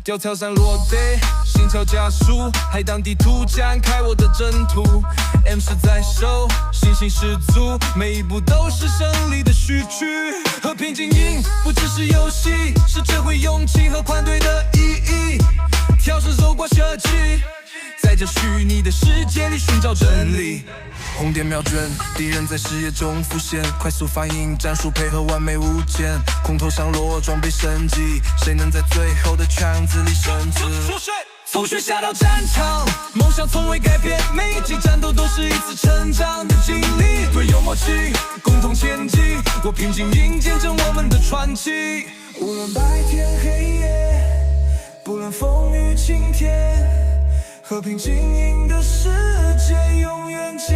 要跳伞落地，心跳加速，海荡地图展开我的征途。M 是在手，信心十足，每一步都是胜利的序曲。和平经营不只是游戏，是这回勇气和团队的意义。跳绳走过设计，在这虚拟的世界里寻找真理。红点秒卷，敌人在视野中浮现，快速反应，战术配合完美无间，空投降落，装备升级，谁能在最后的圈子里升值？从学下到战场，梦想从未改变，每一记战斗都是一次成长的经历。队友默契，共同前进，我拼经营，见证我们的传奇。无论白天黑夜，不论风雨晴天，和平经营的世界永远记。